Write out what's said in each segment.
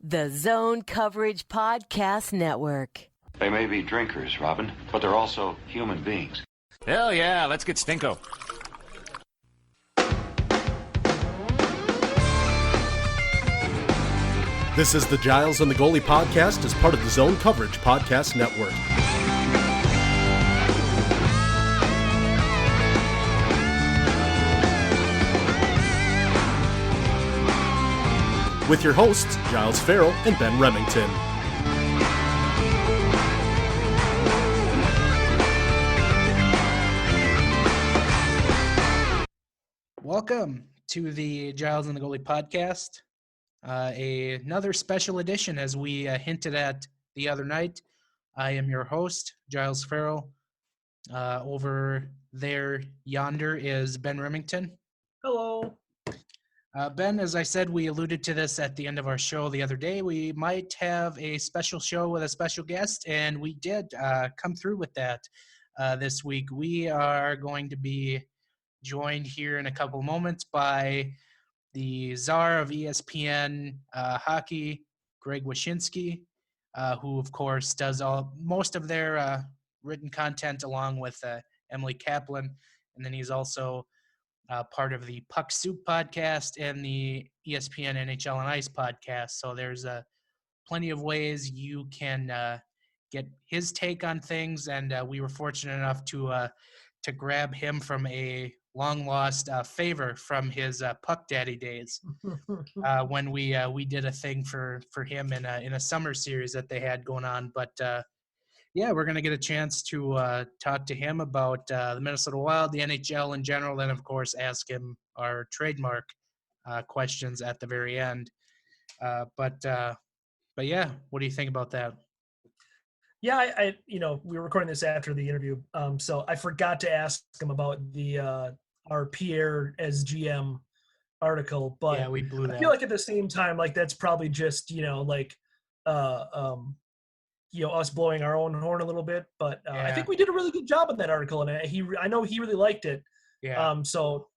The Zone Coverage Podcast Network. They may be drinkers, Robin, but they're also human beings. Hell yeah, let's get Stinko. This is the Giles and the Goalie podcast as part of the Zone Coverage Podcast Network. With your hosts, Giles Farrell and Ben Remington. Welcome to the Giles and the Goalie podcast. Another special edition, as we hinted at the other night. I am your host, Giles Farrell. Over there, yonder, is Ben Remington. Hello. Ben, as I said, we alluded to this at the end of our show the other day. We might have a special show with a special guest, and we did come through with that this week. We are going to be joined here in a couple moments by the czar of ESPN hockey, Greg Wyshynski, who, of course, does most of their written content along with Emily Kaplan. And then he's also part of the Puck Soup podcast and the ESPN NHL on Ice podcast. So there's plenty of ways you can get his take on things. And we were fortunate enough to grab him from a long-lost favor from his Puck Daddy days when we did a thing for him in a summer series that they had going on. But yeah, we're going to get a chance to talk to him about the Minnesota Wild, the NHL in general, and of course ask him our trademark questions at the very end. But yeah, what do you think about that? Yeah, I we were recording this after the interview, so I forgot to ask him about the our Pierre as GM article, but yeah, we blew that. I feel like at the same time, like that's probably just us blowing our own horn a little bit, but Yeah. I think we did a really good job on that article, and I know he really liked it. Yeah. So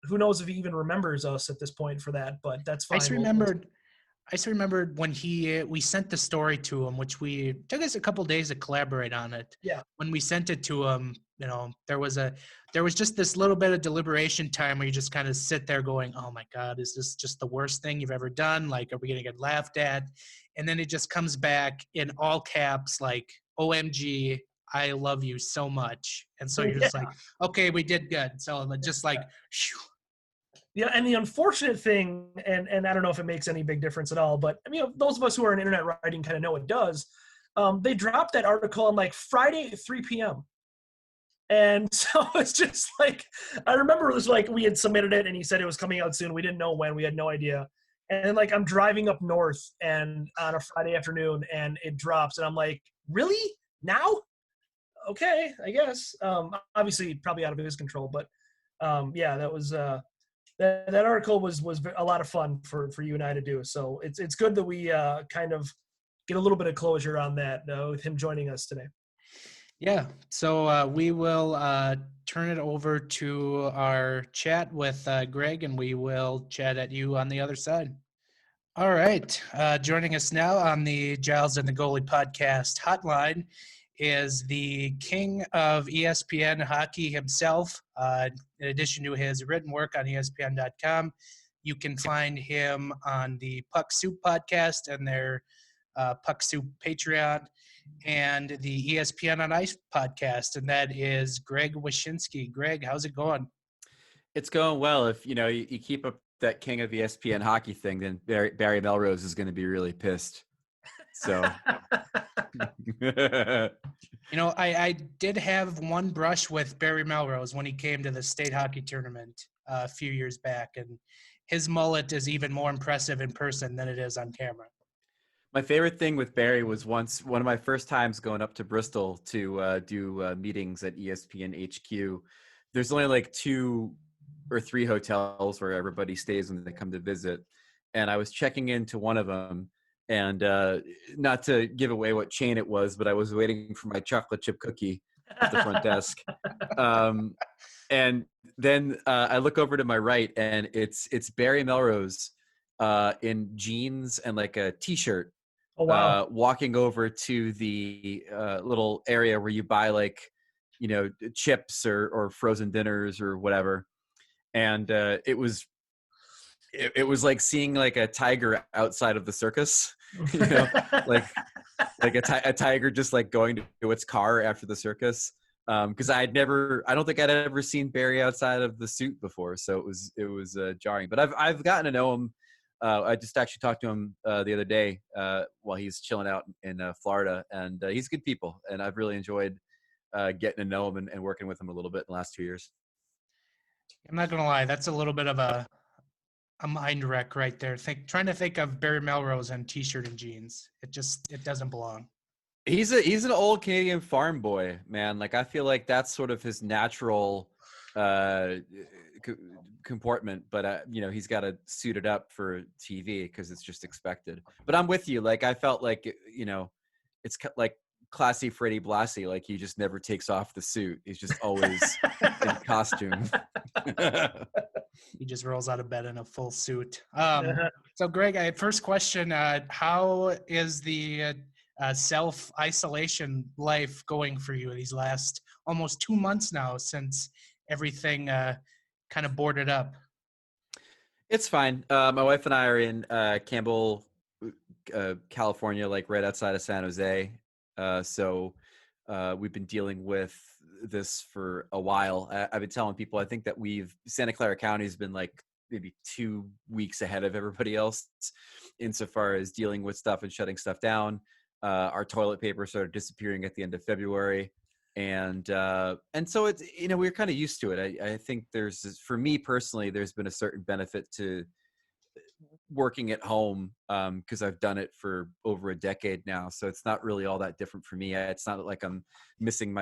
who knows if he even remembers us at this point for that, but that's fine. I just remembered when we sent the story to him, which we took us a couple days to collaborate on it. Yeah. When we sent it to him, there was just this little bit of deliberation time where you just kind of sit there going, "Oh my God, is this just the worst thing you've ever done? Like, are we gonna get laughed at?" And then it just comes back in all caps, like, "OMG, I love you so much." And so you're just like, "Okay, we did good." So just like, phew. Yeah, and the unfortunate thing, and I don't know if it makes any big difference at all, but I mean, those of us who are in internet writing kind of know it does. They dropped that article on like Friday at 3 p.m. And so it's just like, I remember it was like we had submitted it and he said it was coming out soon. We didn't know when, we had no idea. And like I'm driving up north and on a Friday afternoon and it drops and I'm like, really? Now? Okay, I guess. Obviously probably out of his control, but yeah, that was that article was a lot of fun for you and I to do. So it's good that we kind of get a little bit of closure on that with him joining us today. Yeah, so we will turn it over to our chat with Greg, and we will chat at you on the other side. All right, joining us now on the Giles and the Goalie podcast hotline is the king of ESPN hockey himself. In addition to his written work on ESPN.com, you can find him on the Puck Soup podcast and their Puck Soup Patreon, and the ESPN on Ice podcast, and that is Greg Wyshynski. Greg, how's it going? It's going well. If you keep up that king of ESPN hockey thing, then Barry Melrose is going to be really pissed. So, I did have one brush with Barry Melrose when he came to the state hockey tournament a few years back, and his mullet is even more impressive in person than it is on camera. My favorite thing with Barry was once one of my first times going up to Bristol to do meetings at ESPN HQ. There's only like 2 or 3 hotels where everybody stays when they come to visit. And I was checking into one of them, and not to give away what chain it was, but I was waiting for my chocolate chip cookie at the front desk. And then I look over to my right, and it's Barry Melrose in jeans and like a t-shirt, Oh wow. walking over to the little area where you buy like, chips or frozen dinners or whatever. And it was like seeing like a tiger outside of the circus, like a tiger just like going to its car after the circus. Because I don't think I'd ever seen Barry outside of the suit before, so it was jarring. But I've gotten to know him. I just actually talked to him the other day while he's chilling out in Florida, and he's good people, and I've really enjoyed getting to know him and working with him a little bit in the last 2 years. I'm not gonna lie, that's a little bit of a mind wreck right there. Trying to think of Barry Melrose in t-shirt and jeans. It doesn't belong. He's an old Canadian farm boy, man. Like I feel like that's sort of his natural comportment, but he's got to suit it up for TV because it's just expected. But I'm with you. Like I felt like it's like classy Freddie Blassie. Like he just never takes off the suit. He's just always in costume. He just rolls out of bed in a full suit. So Greg, first question, how is the self-isolation life going for you these last almost 2 months now since everything kind of boarded up? It's fine. My wife and I are in Campbell, California, like right outside of San Jose. So we've been dealing with this for a while. I've been telling people, I think that Santa Clara County has been like maybe 2 weeks ahead of everybody else insofar as dealing with stuff and shutting stuff down. Our toilet paper started disappearing at the end of February. And so it's, we're kind of used to it. I think for me personally, there's been a certain benefit to working at home because I've done it for over a decade now. So it's not really all that different for me. It's not like I'm missing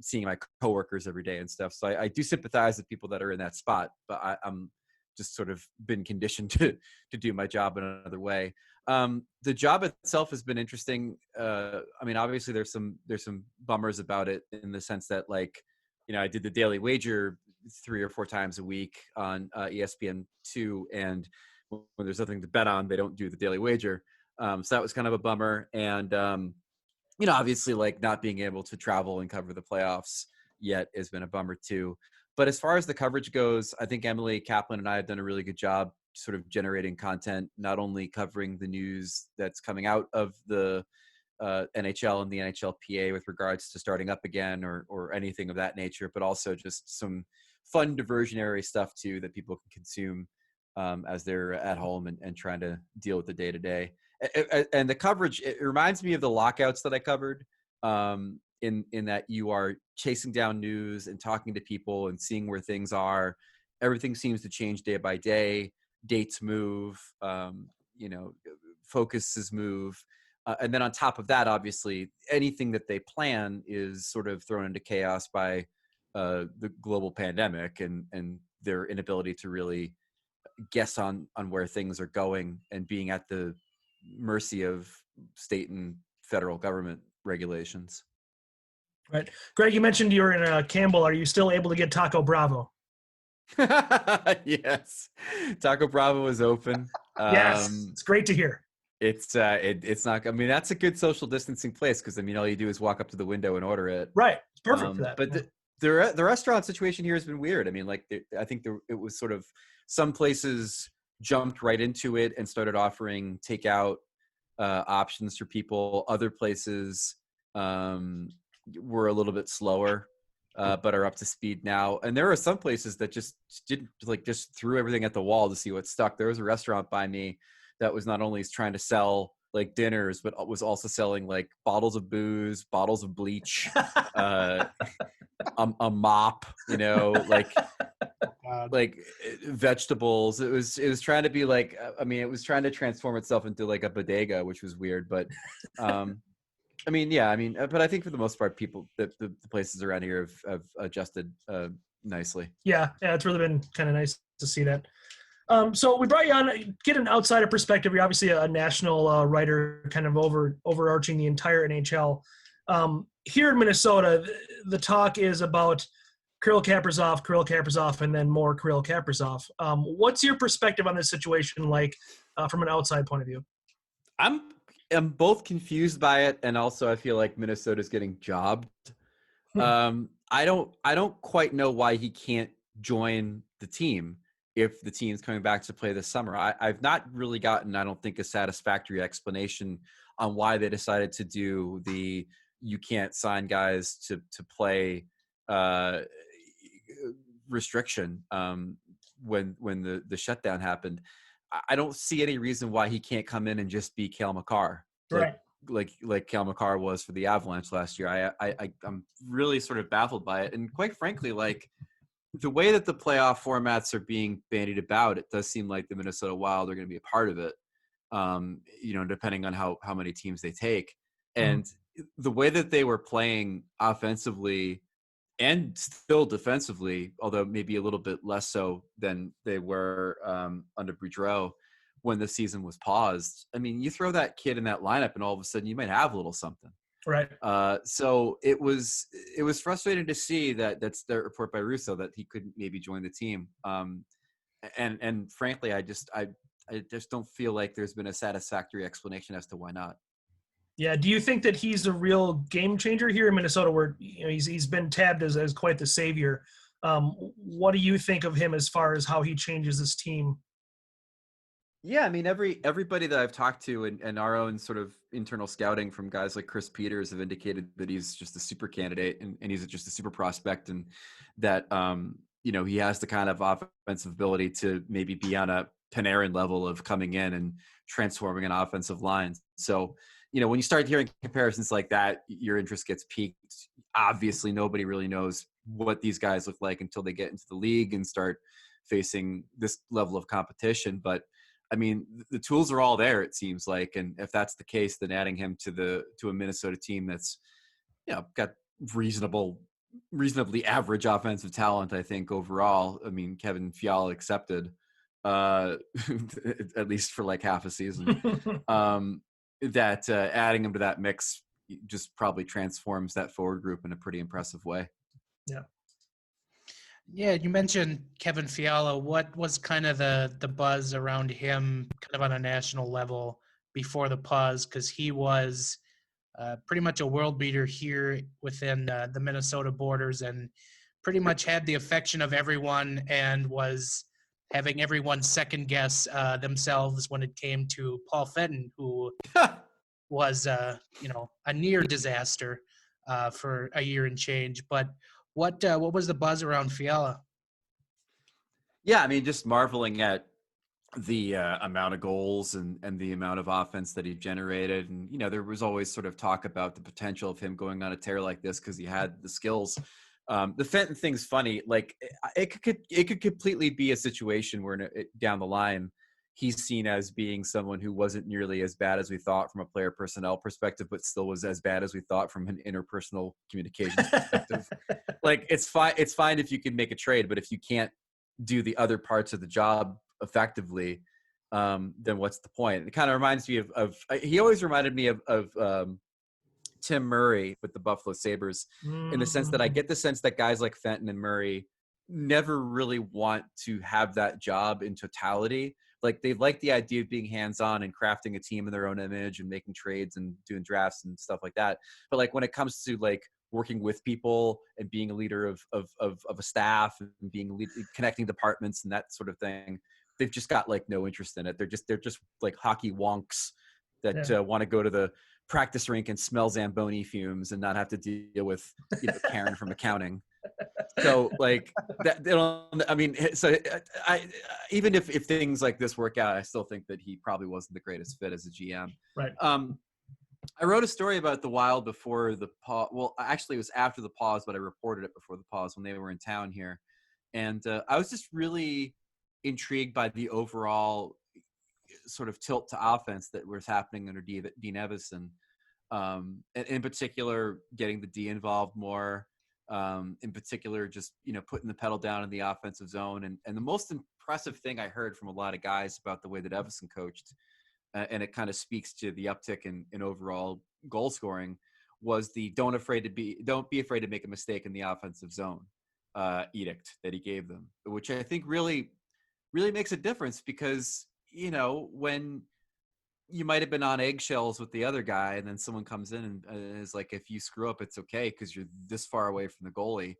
seeing my coworkers every day and stuff. So I do sympathize with people that are in that spot, but I'm just sort of been conditioned to do my job in another way. The job itself has been interesting. I mean, obviously there's some bummers about it in the sense that I did the Daily Wager 3 or 4 times a week on ESPN2, and when there's nothing to bet on, they don't do the Daily Wager. So that was kind of a bummer. And, obviously not being able to travel and cover the playoffs yet has been a bummer too. But as far as the coverage goes, I think Emily Kaplan and I have done a really good job sort of generating content, not only covering the news that's coming out of the NHL and the NHLPA with regards to starting up again or anything of that nature, but also just some fun diversionary stuff too that people can consume as they're at home and trying to deal with the day-to-day. And the coverage, it reminds me of the lockouts that I covered in that you are chasing down news and talking to people and seeing where things are. Everything seems to change day by day. Dates move, focuses move. And then on top of that, obviously, anything that they plan is sort of thrown into chaos by the global pandemic and their inability to really guess on where things are going and being at the mercy of state and federal government regulations. Right. Greg, you mentioned you were in Campbell. Are you still able to get Taco Bravo? Yes. Taco Bravo is open. Yes. It's great to hear. It's not, I mean, that's a good social distancing place because, I mean, all you do is walk up to the window and order it. Right. It's perfect for that. But the restaurant situation here has been weird. I mean, I think it was sort of some places jumped right into it and started offering takeout options for people. Other places were a little bit slower, but are up to speed now. And there are some places that just threw everything at the wall to see what stuck. There was a restaurant by me that was not only trying to sell dinners, but was also selling bottles of booze, bottles of bleach, a mop, vegetables. It was trying to be it was trying to transform itself into a bodega, which was weird. But but I think for the most part, the places around here have adjusted nicely. Yeah, it's really been kind of nice to see that. So we brought you on, get an outsider perspective. You're obviously a national writer, kind of overarching the entire NHL. Here in Minnesota, the talk is about Kirill Kaprizov, and then more Kirill Kaprizov. What's your perspective on this situation, like from an outside point of view? I'm both confused by it, and also I feel like Minnesota's getting jobbed. I don't quite know why he can't join the team if the team's coming back to play this summer. I've not really gotten, I don't think, a satisfactory explanation on why they decided to do the you can't sign guys to play restriction when the shutdown happened. I don't see any reason why he can't come in and just be Cale Makar, Right. like Cale Makar was for the Avalanche last year. I'm really sort of baffled by it, and quite frankly, like the way that the playoff formats are being bandied about, it does seem like the Minnesota Wild are going to be a part of it. Depending on how many teams they take, and the way that they were playing offensively and still defensively, although maybe a little bit less so than they were under Boudreau when the season was paused. I mean, you throw that kid in that lineup and all of a sudden you might have a little something. Right. So it was frustrating to see that's the report by Russo that he couldn't maybe join the team. And frankly, I just don't feel like there's been a satisfactory explanation as to why not. Yeah. Do you think that he's a real game changer here in Minnesota, where he's been tabbed as quite the savior? What do you think of him as far as how he changes this team? Yeah, I mean, everybody that I've talked to and our own sort of internal scouting from guys like Chris Peters have indicated that he's just a super candidate and he's just a super prospect, and that he has the kind of offensive ability to maybe be on a Panarin level of coming in and transforming an offensive line. So, when you start hearing comparisons like that, your interest gets piqued. Obviously, nobody really knows what these guys look like until they get into the league and start facing this level of competition. But I mean, the tools are all there, it seems like. And if that's the case, then adding him to a Minnesota team that's, got reasonably average offensive talent, I think, overall. I mean, Kevin Fiala accepted, at least for like half a season. That adding him to that mix just probably transforms that forward group in a pretty impressive way. Yeah. Yeah, you mentioned Kevin Fiala. What was kind of the buzz around him kind of on a national level before the pause? Because he was pretty much a world beater here within the Minnesota borders and pretty much had the affection of everyone and was having everyone second guess themselves when it came to Paul Fenton, who was, a near disaster for a year and change. But what was the buzz around Fiala? Yeah, I mean, just marveling at the amount of goals and the amount of offense that he generated. And, there was always sort of talk about the potential of him going on a tear like this because he had the skills. The Fenton thing's funny. Like it could completely be a situation where down the line, he's seen as being someone who wasn't nearly as bad as we thought from a player personnel perspective, but still was as bad as we thought from an interpersonal communications perspective. Like it's fine if you can make a trade, but if you can't do the other parts of the job effectively, then what's the point? It kind of reminds me of he always reminded me of Tim Murray with the Buffalo Sabres, in the sense that I get the sense that guys like Fenton and Murray never really want to have that job in totality. Like they like the idea of being hands-on and crafting a team in their own image and making trades and doing drafts and stuff like that. But like when it comes to like working with people and being a leader of a staff and connecting departments and that sort of thing, they've just got like no interest in it. They're just like hockey wonks that want to go to the practice rink and smell Zamboni fumes and not have to deal with Karen from accounting. So like that, I mean, so I even if things like this work out, I still think that he probably wasn't the greatest fit as a GM. Right. I wrote a story about the Wild before the pause. Well, actually, it was after the pause, but I reported it before the pause when they were in town here. And I was just really intrigued by the overall sort of tilt to offense that was happening under Dean Evason. And in particular, getting the D involved more. In particular, just putting the pedal down in the offensive zone. And the most impressive thing I heard from a lot of guys about the way that Evason coached, and it kind of speaks to the uptick in overall goal scoring, was the don't be afraid to make a mistake in the offensive zone. edict that he gave them, which I think really makes a difference because, when you might have been on eggshells with the other guy and then someone comes in and is like, if you screw up, it's okay because you're this far away from the goalie.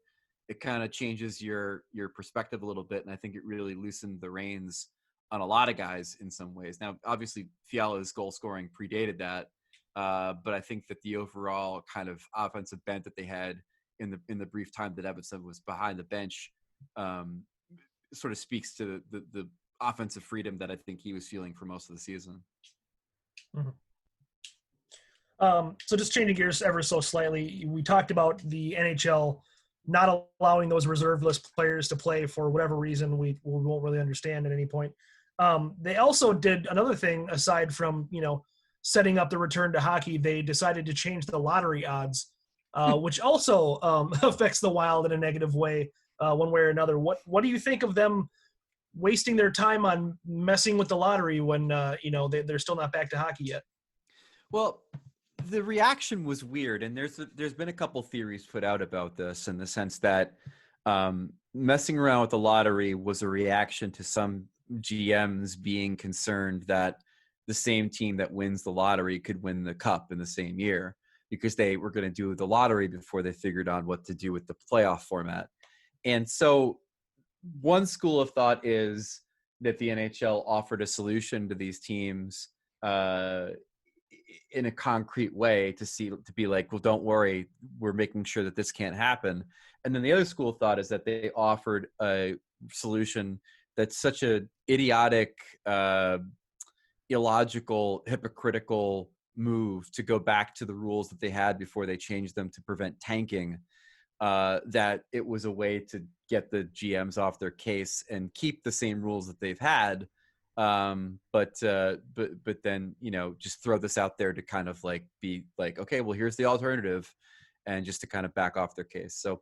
It kind of changes your perspective a little bit. And I think it really loosened the reins on a lot of guys in some ways. Now, obviously, Fiala's goal scoring predated that. But I think that the overall kind of offensive bent that they had in the brief time that Evanston was behind the bench sort of speaks to the offensive freedom that I think he was feeling for most of the season. Mm-hmm. So just changing gears ever so slightly, we talked about the NHL not allowing those reserve list players to play for whatever reason we won't really understand at any point. They also did another thing aside from, setting up the return to hockey. They decided to change the lottery odds, which also affects the Wild in a negative way, one way or another. What do you think of them wasting their time on messing with the lottery when, they're still not back to hockey yet? Well, the reaction was weird, and there's been a couple theories put out about this in the sense that messing around with the lottery was a reaction to some GMs being concerned that the same team that wins the lottery could win the cup in the same year because they were going to do the lottery before they figured out what to do with the playoff format. And so one school of thought is that the NHL offered a solution to these teams in a concrete way to be like, well, don't worry, we're making sure that this can't happen. And then the other school of thought is that they offered a solution that's such a idiotic, illogical, hypocritical move to go back to the rules that they had before they changed them to prevent tanking, that it was a way to get the GMs off their case and keep the same rules that they've had. But then, just throw this out there to kind of like be like, okay, well, here's the alternative, and just to kind of back off their case. So,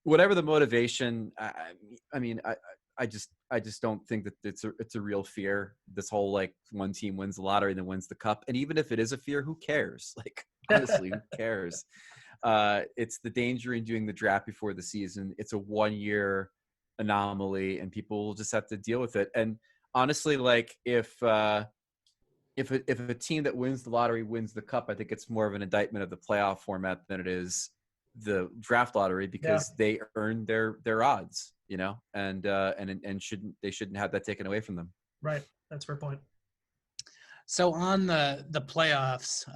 whatever the motivation, I just don't think that it's a real fear. This whole like one team wins the lottery and then wins the cup. And even if it is a fear, who cares? Like, honestly, who cares? It's the danger in doing the draft before the season. It's a 1-year anomaly and people will just have to deal with it. And honestly, like if a team that wins the lottery wins the cup, I think it's more of an indictment of the playoff format than it is the draft lottery because they earned their odds, and shouldn't have that taken away from them. Right. That's a fair point. So on the playoffs,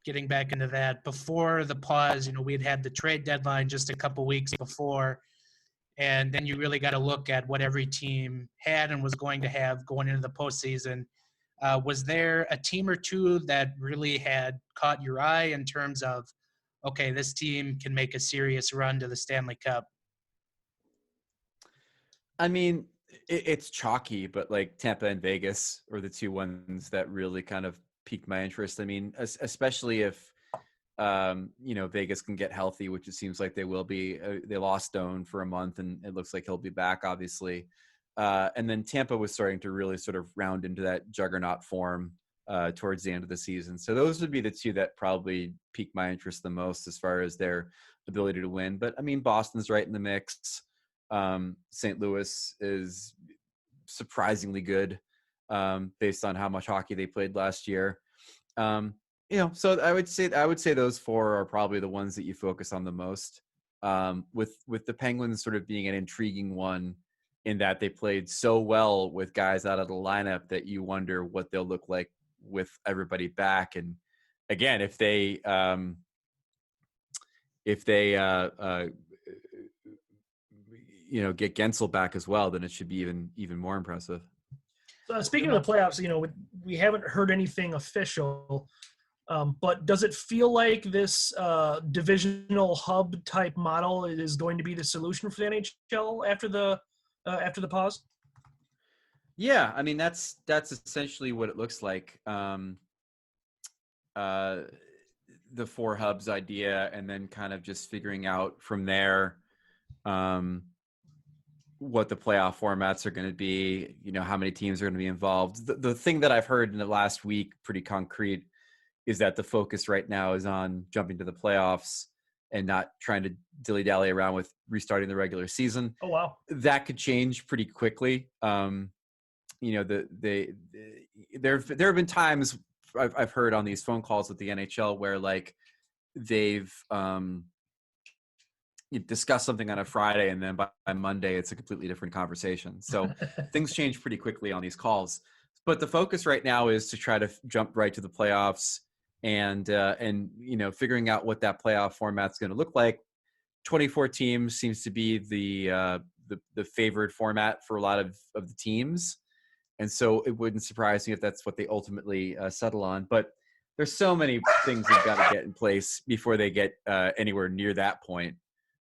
getting back into that, before the pause, we had the trade deadline just a couple weeks before, and then you really got to look at what every team had and was going to have going into the postseason. Was there a team or two that really had caught your eye in terms of, okay, this team can make a serious run to the Stanley Cup? I mean, it's chalky, but like Tampa and Vegas are the two ones that really kind of piqued my interest. I mean, especially if, Vegas can get healthy, which it seems like they will be. They lost Stone for a month and it looks like he'll be back, obviously. And then Tampa was starting to really sort of round into that juggernaut form towards the end of the season. So those would be the two that probably piqued my interest the most as far as their ability to win. But I mean, Boston's right in the mix. St. Louis is surprisingly good based on how much hockey they played last year. So I would say those four are probably the ones that you focus on the most. With the Penguins sort of being an intriguing one in that they played so well with guys out of the lineup that you wonder what they'll look like with everybody back. And again, if they get Gensel back as well, then it should be even more impressive. So speaking of the playoffs, we haven't heard anything official, but does it feel like this divisional hub type model is going to be the solution for the NHL after the pause? Yeah, I mean that's essentially what it looks like. The four hubs idea, and then kind of just figuring out from there what the playoff formats are going to be, how many teams are going to be involved. The thing that I've heard in the last week, pretty concrete, is that the focus right now is on jumping to the playoffs. and not trying to dilly-dally around with restarting the regular season. Oh, wow. That could change pretty quickly. There have been times I've heard on these phone calls with the NHL where like they've you discuss something on a Friday and then by Monday it's a completely different conversation. So things change pretty quickly on these calls. But the focus right now is to try to jump right to the playoffs and figuring out what that playoff format's going to look like. 24 teams seems to be the favored format for a lot of the teams. And so it wouldn't surprise me if that's what they ultimately settle on. But there's so many things they've got to get in place before they get anywhere near that point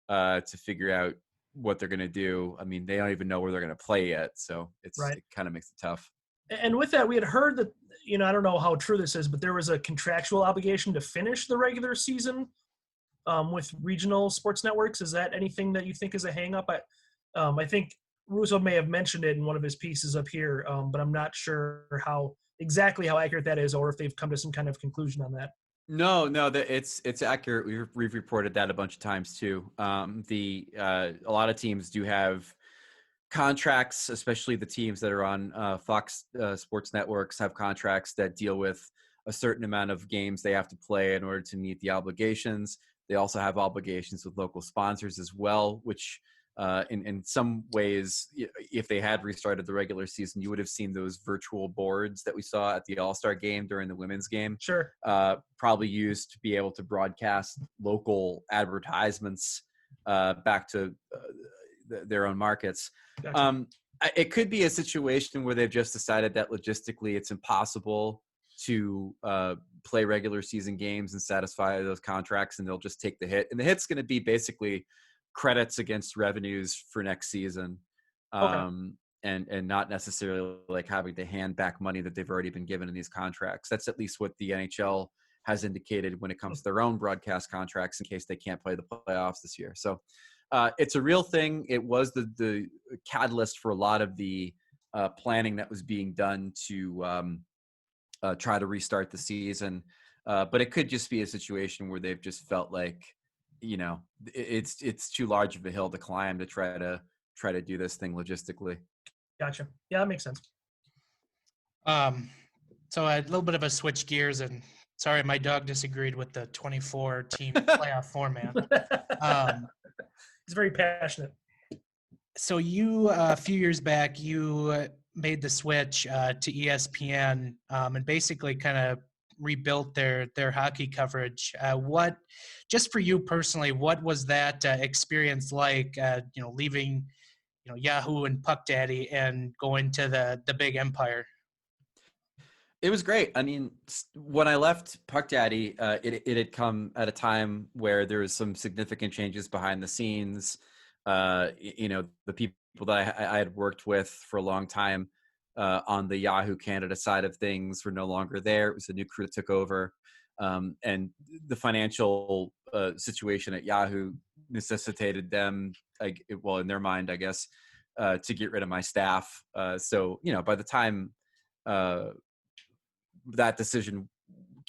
to figure out what they're going to do. I mean, they don't even know where they're going to play yet. So it kind of makes it tough. And with that, we had heard that, I don't know how true this is, but there was a contractual obligation to finish the regular season with regional sports networks. Is that anything that you think is a hang-up? I think Russo may have mentioned it in one of his pieces up here, but I'm not sure how accurate that is, or if they've come to some kind of conclusion on that. No, it's accurate. We've reported that a bunch of times too. A lot of teams do have contracts, especially the teams that are on Fox Sports Networks have contracts that deal with a certain amount of games they have to play in order to meet the obligations. They also have obligations with local sponsors as well, which in some ways, if they had restarted the regular season, you would have seen those virtual boards that we saw at the All-Star game during the women's game. Sure. Probably used to be able to broadcast local advertisements back to their own markets. Gotcha. It could be a situation where they've just decided that logistically it's impossible to play regular season games and satisfy those contracts, and they'll just take the hit. And the hit's going to be basically credits against revenues for next season, and not necessarily like having to hand back money that they've already been given in these contracts. That's at least what the NHL has indicated when it comes to their own broadcast contracts in case they can't play the playoffs this year. So it's a real thing. It was the catalyst for a lot of the planning that was being done to try to restart the season. But it could just be a situation where they've just felt like, it's too large of a hill to climb to try to do this thing logistically. Gotcha. Yeah, that makes sense. So a little bit of a switch gears, and sorry, my dog disagreed with the 24 team playoff format. He's very passionate. So you, a few years back, you made the switch to ESPN and basically kind of rebuilt their hockey coverage. Just for you personally, what was that experience like, leaving, Yahoo and Puck Daddy and going to the big empire? It was great. I mean, when I left Puck Daddy, it had come at a time where there was some significant changes behind the scenes. The people that I had worked with for a long time on the Yahoo Canada side of things were no longer there. It was a new crew that took over. And the financial situation at Yahoo necessitated them, in their mind, I guess, to get rid of my staff. So, by the time that decision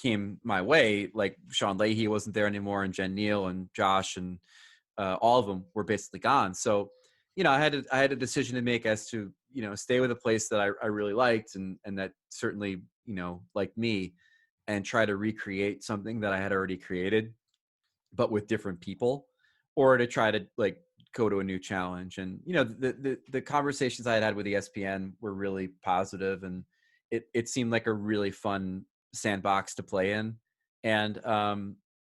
came my way, like Sean Leahy wasn't there anymore, and Jen Neal and Josh and all of them were basically gone. So, I had a decision to make as to, stay with a place that I really liked and that certainly, liked me, and try to recreate something that I had already created, but with different people, or to try to go to a new challenge. And, the conversations I had with ESPN were really positive, and it seemed like a really fun sandbox to play in. And,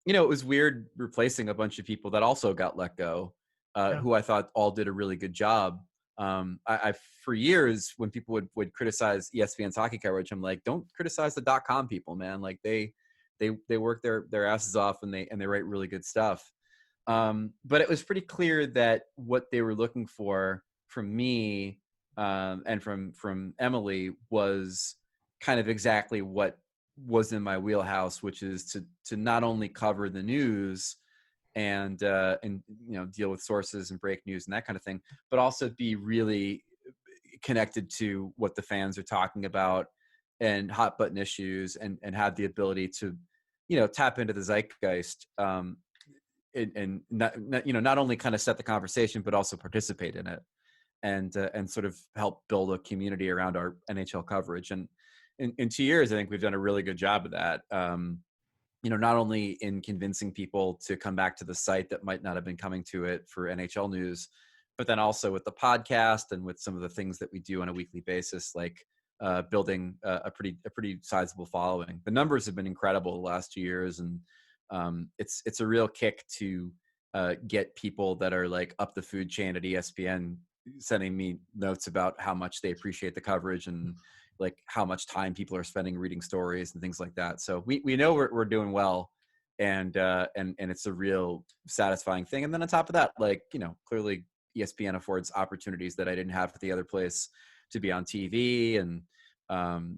it was weird replacing a bunch of people that also got let go, who I thought all did a really good job. I for years, when people would criticize ESPN's hockey coverage, I'm like, don't criticize the .com people, man. Like they work their asses off, and they write really good stuff. But it was pretty clear that what they were looking for from me and from Emily was kind of exactly what was in my wheelhouse, which is to not only cover the news and deal with sources and break news and that kind of thing, but also be really connected to what the fans are talking about and hot button issues, and have the ability to tap into the zeitgeist. and not only kind of set the conversation, but also participate in it, and sort of help build a community around our NHL coverage. And in 2 years, I think we've done a really good job of that. Not only in convincing people to come back to the site that might not have been coming to it for NHL news, but then also with the podcast and with some of the things that we do on a weekly basis, like building a pretty sizable following. The numbers have been incredible the last 2 years, and it's a real kick to get people that are like up the food chain at ESPN sending me notes about how much they appreciate the coverage and like how much time people are spending reading stories and things like that. So we know we're doing well, and it's a real satisfying thing. And then on top of that, like, clearly ESPN affords opportunities that I didn't have at the other place, to be on TV and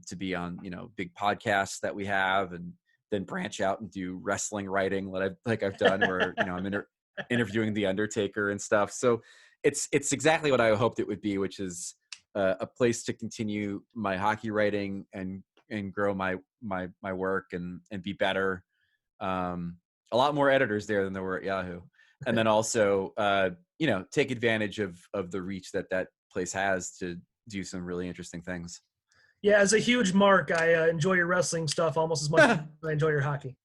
to be on, big podcasts that we have, and then branch out and do wrestling writing like I've done where, I'm interviewing The Undertaker and stuff. So it's exactly what I hoped it would be, which is a place to continue my hockey writing and grow my work and be better. A lot more editors there than there were at Yahoo. And then also, take advantage of the reach that place has to do some really interesting things. Yeah, as a huge mark, I enjoy your wrestling stuff almost as much as I enjoy your hockey.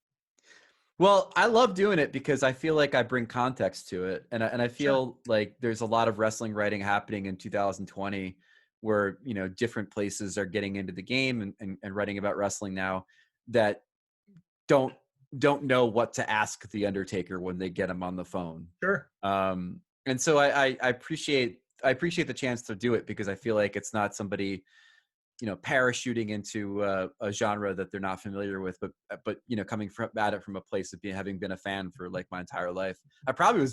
Well, I love doing it because I feel like I bring context to it. And I feel like there's a lot of wrestling writing happening in 2020 where, different places are getting into the game and writing about wrestling now that don't know what to ask The Undertaker when they get him on the phone. Sure. And so I appreciate the chance to do it, because I feel like it's not somebody, parachuting into a genre that they're not familiar with, but coming at it from a place of having been a fan for like my entire life. I've probably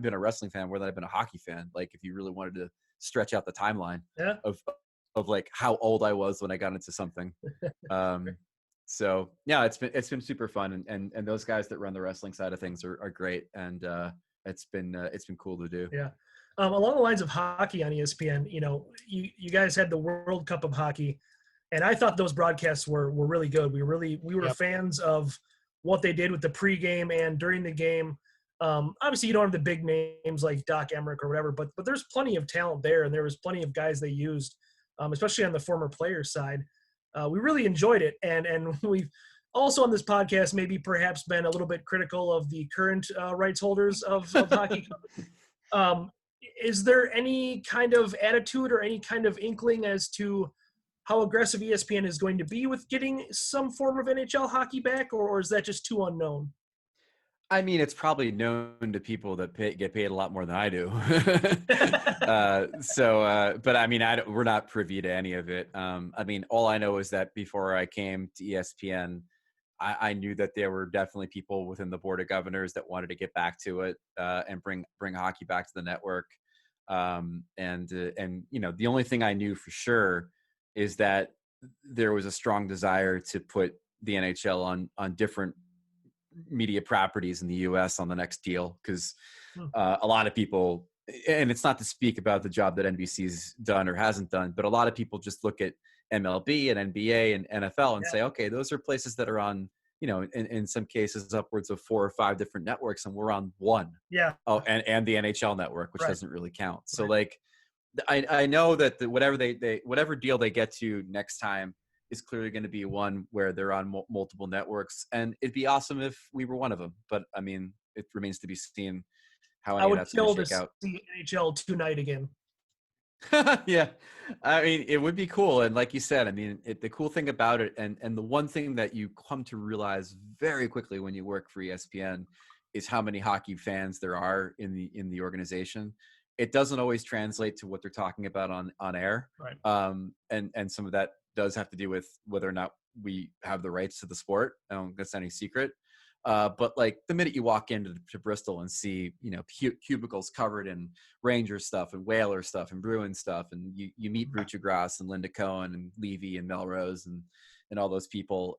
been a wrestling fan more than I've been a hockey fan. Like, if you really wanted to stretch out the timeline of like how old I was when I got into something. So yeah, it's been super fun, and those guys that run the wrestling side of things are great, and it's been cool to do. Yeah. Along the lines of hockey on ESPN, you guys had the World Cup of hockey, and I thought those broadcasts were really good. We were fans of what they did with the pregame and during the game. Obviously, you don't have the big names like Doc Emmerich or whatever, but there's plenty of talent there, and there was plenty of guys they used, especially on the former player side. We really enjoyed it, and we've also on this podcast maybe perhaps been a little bit critical of the current rights holders of hockey. Is there any kind of attitude or any kind of inkling as to how aggressive ESPN is going to be with getting some form of NHL hockey back, or is that just too unknown? I mean, it's probably known to people that get paid a lot more than I do. But I mean, we're not privy to any of it. I mean, all I know is that before I came to ESPN, I knew that there were definitely people within the board of governors that wanted to get back to it and bring hockey back to the network. And the only thing I knew for sure is that there was a strong desire to put the NHL on different media properties in the US on the next deal, because a lot of people, and it's not to speak about the job that NBC's done or hasn't done, but a lot of people just look at MLB and NBA and NFL and say, okay, those are places that are on, in some cases upwards of 4 or 5 different networks, and we're on one. Yeah. Oh, and the NHL network, which doesn't really count. So like, I know that whatever deal they get to next time is clearly going to be one where they're on multiple networks, and it'd be awesome if we were one of them. But I mean, it remains to be seen how any of that's going to shake out. See NHL tonight again. Yeah, I mean, it would be cool. And like you said, I mean, the cool thing about it, and the one thing that you come to realize very quickly when you work for ESPN is how many hockey fans there are in the organization. It doesn't always translate to what they're talking about on air. Right. And some of that does have to do with whether or not we have the rights to the sport. I don't think that's any secret. But like the minute you walk into Bristol and see, cubicles covered in Rangers stuff and Whaler stuff and Bruins stuff, and you meet Bruchegras and Linda Cohen and Levy and Melrose and all those people,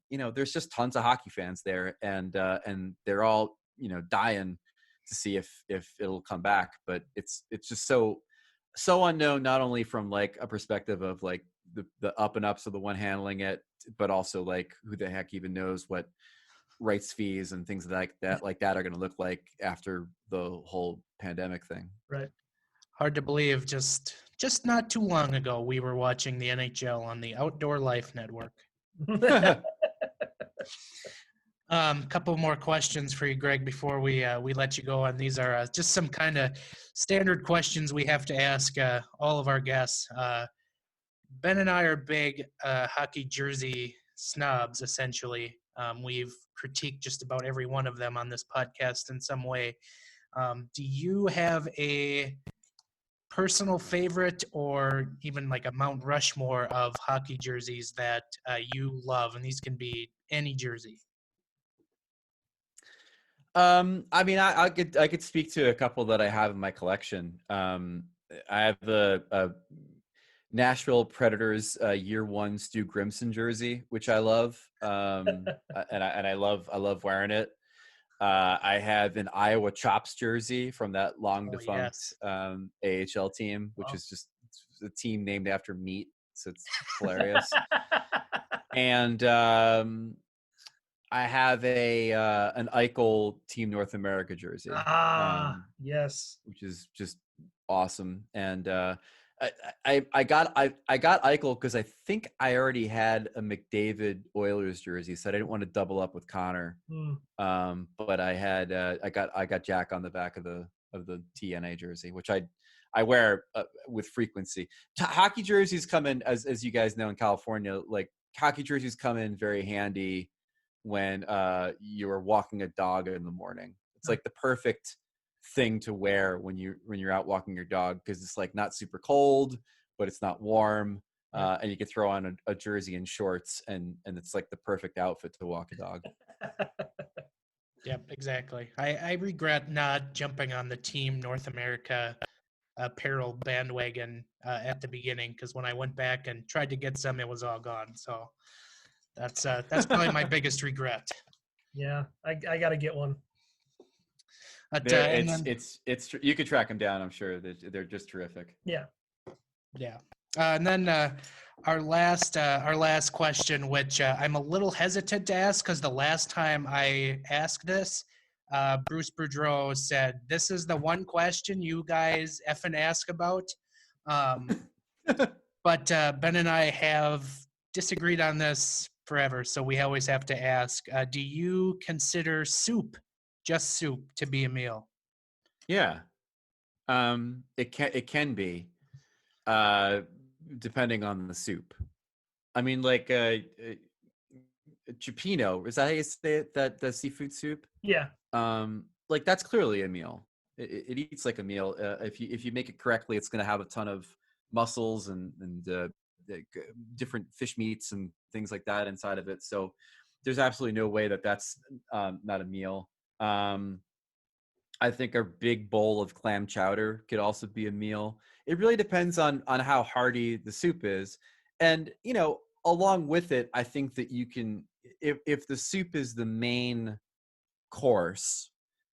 there's just tons of hockey fans there, and they're all, dying to see if it'll come back. But it's just so unknown, not only from like a perspective of like the up and ups of the one handling it, but also like who the heck even knows what rights fees and things like that are going to look like after the whole pandemic thing. Right. Hard to believe. Just not too long ago, we were watching the NHL on the Outdoor Life Network. Couple more questions for you, Greg, before we let you go. And these are just some kind of standard questions we have to ask all of our guests. Ben and I are big hockey jersey snobs, essentially. We've critiqued just about every one of them on this podcast in some way. Do you have a personal favorite or even like a Mount Rushmore of hockey jerseys that you love? And these can be any jersey. I mean, I could speak to a couple that I have in my collection. I have the Nashville Predators year one Stu Grimson jersey, which I love, and I love wearing it. I have an Iowa Chops jersey from that long defunct AHL team, which is just a team named after meat, so it's hilarious. And I have an Eichel Team North America jersey. Yes, which is just awesome. And I got Eichel because I think I already had a McDavid Oilers jersey, so I didn't want to double up with Connor. But I had I got Jack on the back of the TNA jersey, which I wear with frequency. Hockey jerseys come in, as you guys know, in California, like hockey jerseys come in very handy when you're walking a dog in the morning. It's like the perfect thing to wear when you're out walking your dog, because it's like not super cold, but it's not warm, and you can throw on a jersey and shorts, and it's like the perfect outfit to walk a dog. Yep, exactly. I regret not jumping on the Team North America apparel bandwagon at the beginning, because when I went back and tried to get some, it was all gone. So that's probably my biggest regret. Yeah, I got to get one. It's you could track them down. I'm sure they're just terrific. Yeah. And then our last question, which I'm a little hesitant to ask because the last time I asked this, Bruce Boudreau said, "This is the one question you guys effing ask about." But Ben and I have disagreed on this forever, so we always have to ask: do you consider just soup, to be a meal? Yeah, it can be, depending on the soup. I mean, like cioppino, is that how you say it? That the seafood soup? Yeah. Like that's clearly a meal. It eats like a meal. If you make it correctly, it's going to have a ton of mussels and different fish meats and things like that inside of it. So there's absolutely no way that's not a meal. I think a big bowl of clam chowder could also be a meal. It really depends on how hearty the soup is. And, along with it, I think that you can, if the soup is the main course,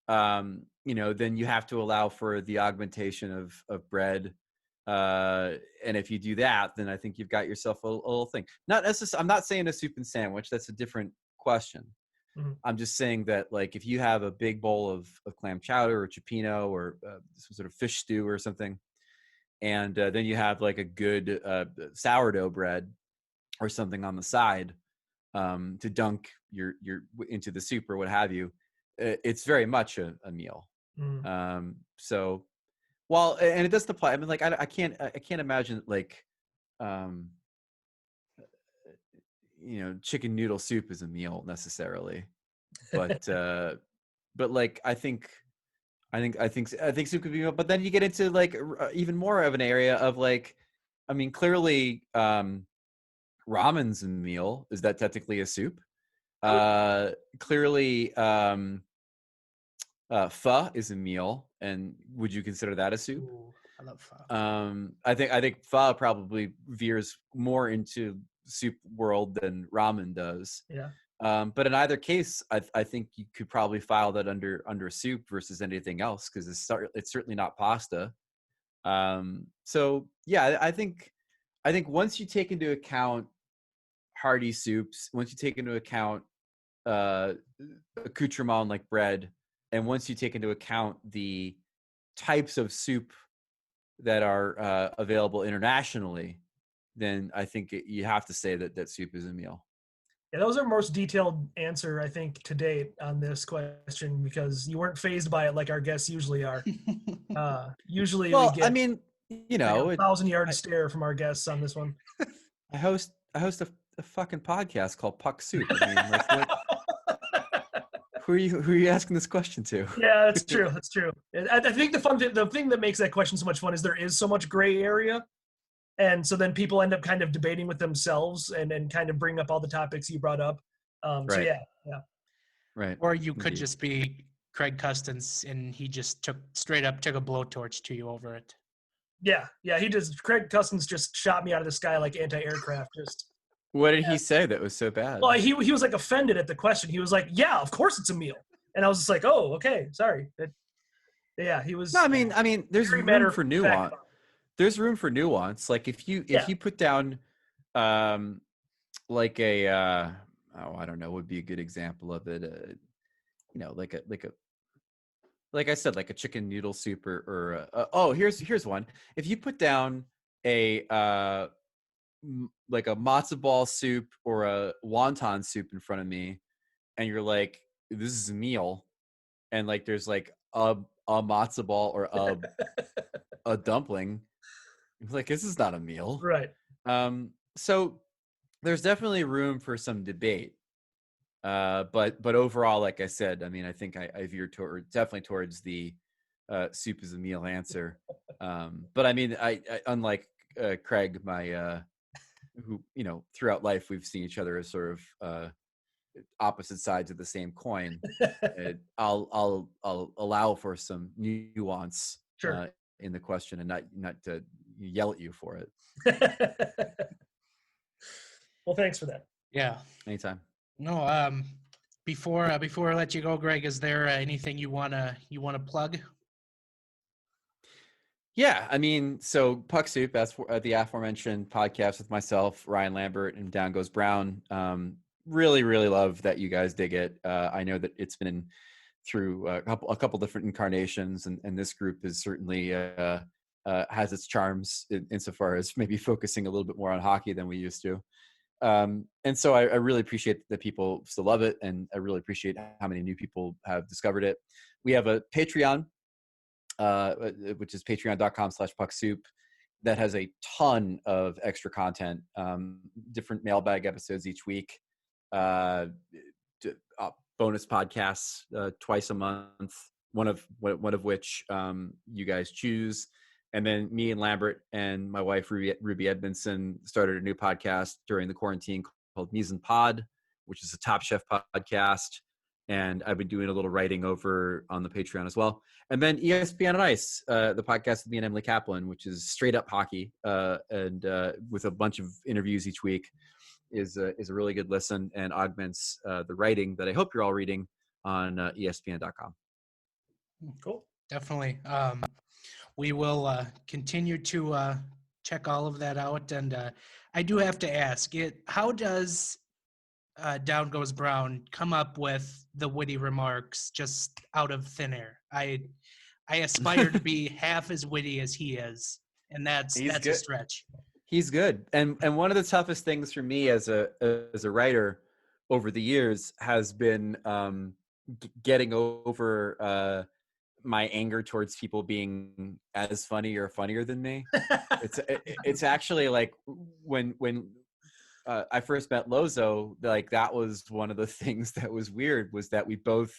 then you have to allow for the augmentation of bread. And if you do that, then I think you've got yourself a little thing. Not necessarily, I'm not saying a soup and sandwich. That's a different question. Mm-hmm. I'm just saying that, like, if you have a big bowl of clam chowder or cioppino or some sort of fish stew or something, and then you have like a good sourdough bread or something on the side to dunk your into the soup or what have you, it's very much a meal. Mm. So, well, and it doesn't apply. I mean, like, I can't imagine like, chicken noodle soup is a meal necessarily, but like I think soup could be meal. But then you get into like even more of an area of like, I mean, clearly ramen's a meal. Is that technically a soup? Clearly pho is a meal, and would you consider that a soup? Ooh, I love pho. I think pho probably veers more into soup world than ramen does. Yeah. But in either case, I think you could probably file that under soup versus anything else, because it's certainly not pasta. So yeah, I think once you take into account hearty soups, once you take into account accoutrement like bread, and once you take into account the types of soup that are available internationally, then I think you have to say that soup is a meal. Yeah, that was our most detailed answer, I think, to date on this question, because you weren't phased by it like our guests usually are. Usually we Well, I get mean, you like know, a 1,000-yard stare from our guests on this one. I host a fucking podcast called Puck Soup. I mean, like, what? Who are you asking this question to? Yeah, that's true. That's true. I think the thing that makes that question so much fun is there is so much gray area. And so then people end up kind of debating with themselves and kind of bring up all the topics you brought up. So Right. yeah. Right. Or you could Indeed. just be Craig Custance and he just took a blowtorch to you over it. Yeah. Craig Custance just shot me out of the sky like anti-aircraft. What did he say that was so bad? Well, he was like offended at the question. He was like, yeah, of course it's a meal. And I was just like, oh, okay, sorry. Yeah, he was. No, I mean, there's very room matter for of nuance. fact. There's room for nuance. Like if you put down, like a I don't know, would be a good example of it. You know, like I said, like a chicken noodle soup or here's one. If you put down a like a matzo ball soup or a wonton soup in front of me, and you're like, this is a meal, and like there's like a matzo ball or a dumpling, like this is not a meal. Right. So there's definitely room for some debate. But overall, like I said, I mean, I think I veer definitely towards the soup is a meal answer. But I mean, I unlike Craig, my who, you know, throughout life we've seen each other as sort of opposite sides of the same coin. I'll allow for some nuance Sure. in the question and not to yell at you for it. Well, thanks for that. Yeah. Anytime. No, before I let you go, Greg, is there anything you wanna plug? Yeah, I mean, so Puck Soup, that's the aforementioned podcast with myself, Ryan Lambert, and Down Goes Brown. Really, really love that you guys dig it. I know that it's been through a couple different incarnations, and this group is certainly has its charms insofar as maybe focusing a little bit more on hockey than we used to. And so I really appreciate that people still love it, and I really appreciate how many new people have discovered it. We have a Patreon, which is patreon.com/pucksoup, that has a ton of extra content, different mailbag episodes each week, bonus podcasts twice a month, one of which you guys choose. And then me and Lambert and my wife, Ruby Edmondson, started a new podcast during the quarantine called Mise en Pod, which is a Top Chef podcast. And I've been doing a little writing over on the Patreon as well. And then ESPN on Ice, the podcast with me and Emily Kaplan, which is straight up hockey and with a bunch of interviews each week, is a really good listen and augments the writing that I hope you're all reading on ESPN.com. Cool. Definitely. We will continue to check all of that out. And I do have to ask, how does Down Goes Brown come up with the witty remarks just out of thin air? I aspire to be half as witty as he is, and that's a stretch. He's good. And one of the toughest things for me as a writer over the years has been getting over my anger towards people being as funny or funnier than me. It's actually like when I first met Lozo, like that was one of the things that was weird, was that we both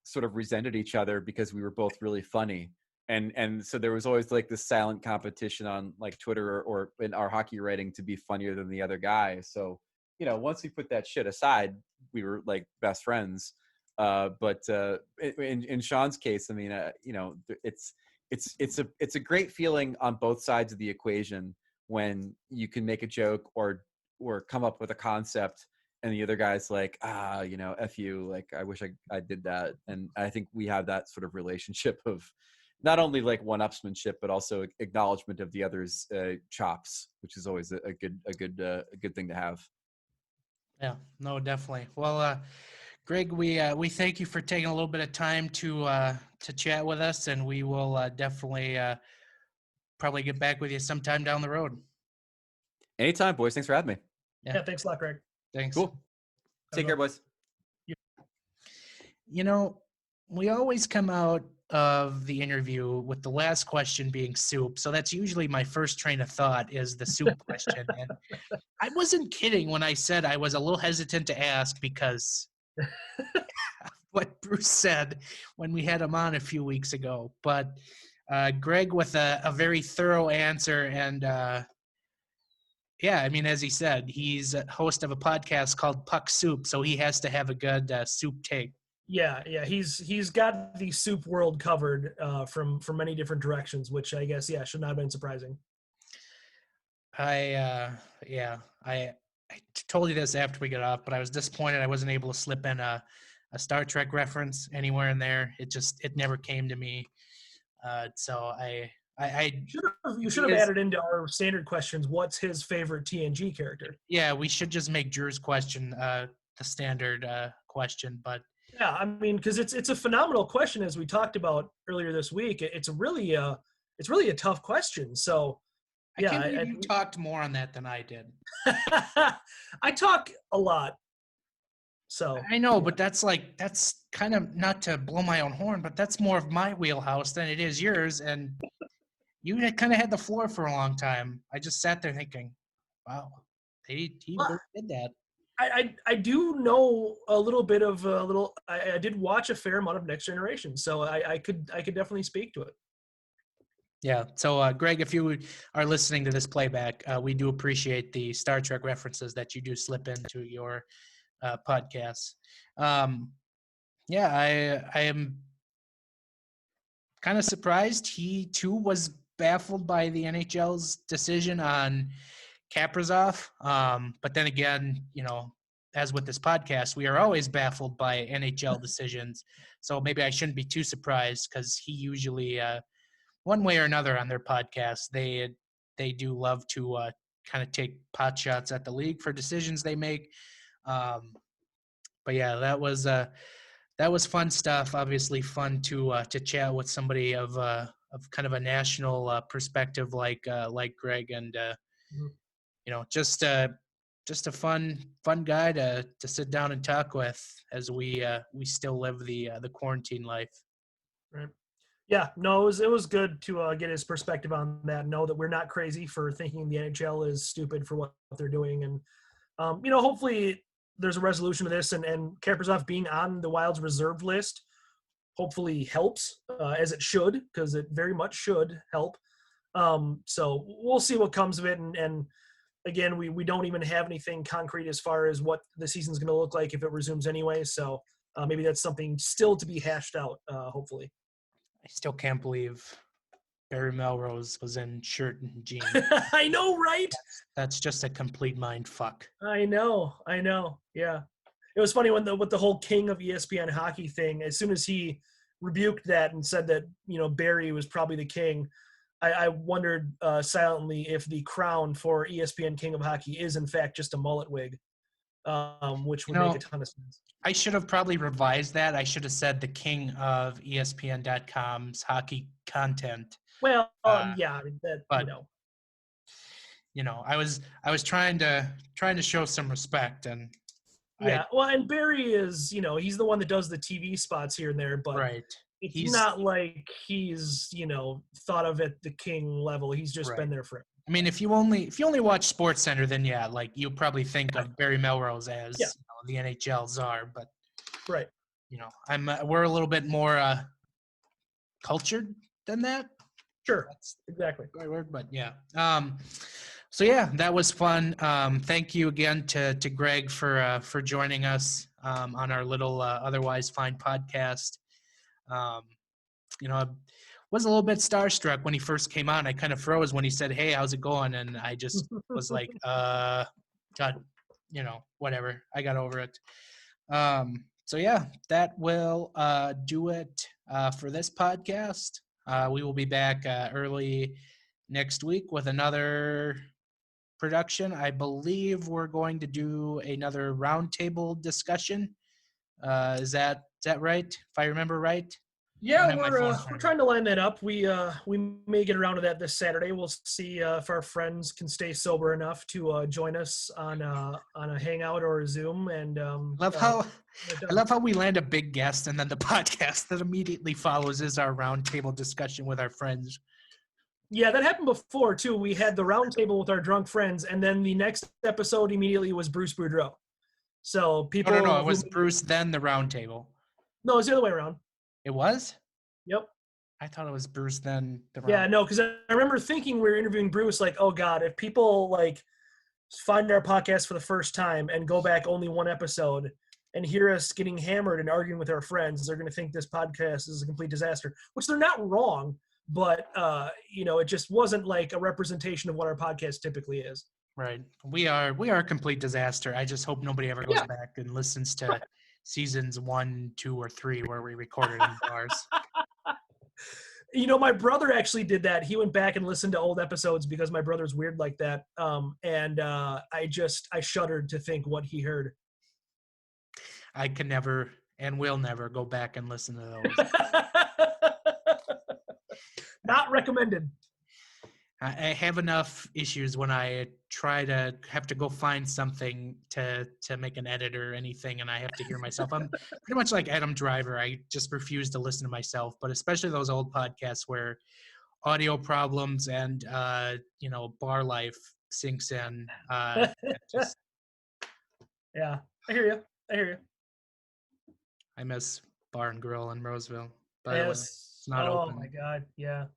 sort of resented each other because we were both really funny. And so there was always like this silent competition on like Twitter or in our hockey writing to be funnier than the other guy. So, you know, once we put that shit aside, we were like best friends. But in Sean's case, I mean, you know, it's a great feeling on both sides of the equation when you can make a joke or come up with a concept and the other guy's like, you know, F you, like, I wish I did that. And I think we have that sort of relationship of not only like one-upsmanship, but also acknowledgement of the other's chops, which is always a good thing to have. Yeah, no, definitely. Well, Greg, we thank you for taking a little bit of time to chat with us, and we will definitely probably get back with you sometime down the road. Anytime, boys. Thanks for having me. Yeah, thanks a lot, Greg. Thanks. Cool. Take care, boys. You know, we always come out of the interview with the last question being soup. So that's usually my first train of thought is the soup question. And I wasn't kidding when I said I was a little hesitant to ask because what Bruce said when we had him on a few weeks ago. But Greg with a very thorough answer. And yeah, I mean, as he said, he's a host of a podcast called Puck Soup. So he has to have a good soup take. Yeah, he's got the soup world covered from many different directions, which I guess should not have been surprising. I told you this after we got off, but I was disappointed I wasn't able to slip in a Star Trek reference anywhere in there. It never came to me. So you should have added into our standard questions. What's his favorite TNG character? Yeah, we should just make Drew's question the standard question, but. Yeah, I mean, because it's a phenomenal question, as we talked about earlier this week. It's really a tough question. So, I can't believe you talked more on that than I did. I talk a lot. So I know, but that's kind of not to blow my own horn, but that's more of my wheelhouse than it is yours. And you had kind of had the floor for a long time. I just sat there thinking, wow, he did that. I do know a little bit of I did watch a fair amount of Next Generation, so I could definitely speak to it. Yeah. So Greg, if you are listening to this playback, we do appreciate the Star Trek references that you do slip into your podcasts. Yeah, I am kind of surprised he too was baffled by the NHL's decision on Kaprizov. But then again, as with this podcast, we are always baffled by NHL decisions. So maybe I shouldn't be too surprised because he usually, one way or another on their podcast, they do love to kind of take pot shots at the league for decisions they make. But yeah, that was fun stuff. Obviously fun to chat with somebody of kind of a national perspective like Greg and just a fun guy to sit down and talk with as we still live the quarantine life. Right. Yeah, no, it was good to get his perspective on that. Know that we're not crazy for thinking the NHL is stupid for what they're doing, and hopefully there's a resolution to this. And Kaprizov being on the Wild's reserve list hopefully helps, as it should, because it very much should help. So we'll see what comes of it, and again, we don't even have anything concrete as far as what the season's going to look like if it resumes anyway. So maybe that's something still to be hashed out, hopefully. I still can't believe Barry Melrose was in shirt and jeans. I know, right? That's just a complete mind fuck. I know. Yeah. It was funny with the whole king of ESPN hockey thing, as soon as he rebuked that and said that, Barry was probably the king, I wondered silently if the crown for ESPN King of Hockey is in fact just a mullet wig, which would make a ton of sense. I should have probably revised that. I should have said the king of ESPN.com's hockey content. Well, yeah, I mean, that, but, I was trying to show some respect, and and Barry is, he's the one that does the TV spots here and there, but right. He's not like he's, thought of at the king level. He's just been there for. I mean, if you only watch Sports Center, then you probably think of Barry Melrose as the NHL czar. But right, we're a little bit more cultured than that. Sure, that's exactly the right word, but yeah. So yeah, that was fun. Thank you again to Greg for joining us on our little otherwise fine podcast. I was a little bit starstruck when he first came on. I kind of froze when he said, "Hey, how's it going?" And I just was like, God, whatever. I got over it. So yeah, that will do it for this podcast. We will be back early next week with another production. I believe we're going to do another roundtable discussion Is that right? If I remember right? Yeah, we're trying to line that up. We may get around to that this Saturday. We'll see if our friends can stay sober enough to join us on a hangout or a Zoom. And I love how we land a big guest, and then the podcast that immediately follows is our roundtable discussion with our friends. Yeah, that happened before too. We had the roundtable with our drunk friends, and then the next episode immediately was Bruce Boudreau. So people. No, it was Bruce then the roundtable. No, it's the other way around. It was? Yep. I thought it was Bruce then the roundtable. Yeah, no, because I remember thinking we were interviewing Bruce, like, oh God, if people like find our podcast for the first time and go back only one episode and hear us getting hammered and arguing with our friends, they're going to think this podcast is a complete disaster, which they're not wrong, but, it just wasn't like a representation of what our podcast typically is. Right. We are a complete disaster. I just hope nobody ever goes back and listens to seasons 1, 2, or 3 where we recorded in bars. My brother actually did that. He went back and listened to old episodes because my brother's weird like that. I shuddered to think what he heard. I can never and will never go back and listen to those. Not recommended. I have enough issues when I try to have to go find something to make an edit or anything, and I have to hear myself. I'm pretty much like Adam Driver. I just refuse to listen to myself, but especially those old podcasts where audio problems and bar life sinks in. Yeah, I hear you. I miss Bar and Grill in Roseville, but yes. it's not open. Oh my God, yeah.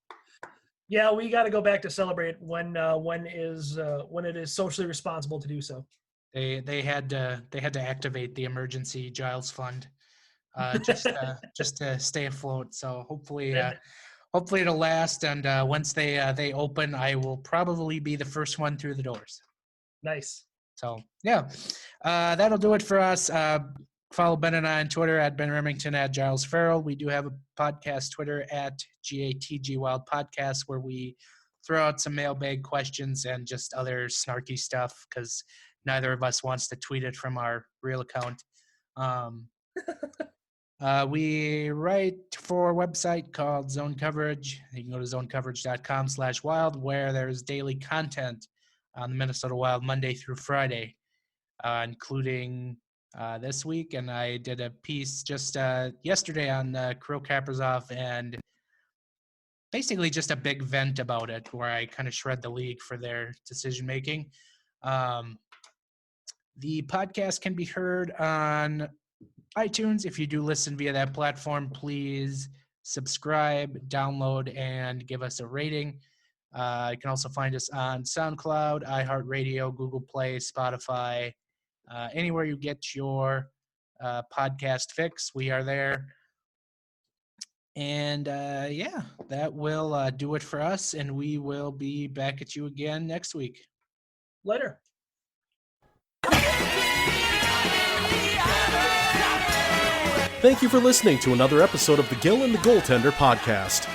Yeah, we got to go back to celebrate when it is socially responsible to do so. They had to activate the emergency Giles Fund just to stay afloat. So hopefully it'll last. And once they open, I will probably be the first one through the doors. Nice. So yeah, that'll do it for us. Follow Ben and I on Twitter at Ben Remington, at Giles Farrell. We do have a podcast Twitter at GATG Wild Podcast, where we throw out some mailbag questions and just other snarky stuff because neither of us wants to tweet it from our real account. We write for a website called Zone Coverage. You can go to zonecoverage.com/wild, where there's daily content on the Minnesota Wild Monday through Friday, including this week. And I did a piece just yesterday on Kirill Kaprizov, and basically just a big vent about it where I kind of shred the league for their decision making. The podcast can be heard on iTunes. If you do listen via that platform, please subscribe, download, and give us a rating. You can also find us on SoundCloud, iHeartRadio, Google Play, Spotify, anywhere you get your podcast fix. We are there. And that will do it for us, and we will be back at you again next week. Later. Thank you for listening to another episode of the Gill and the Goaltender podcast.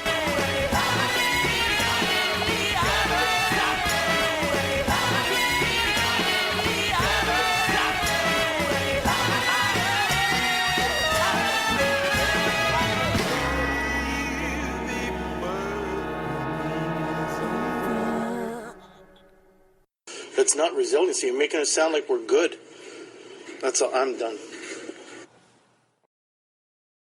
That's not resiliency. You're making it sound like we're good. That's all. I'm done.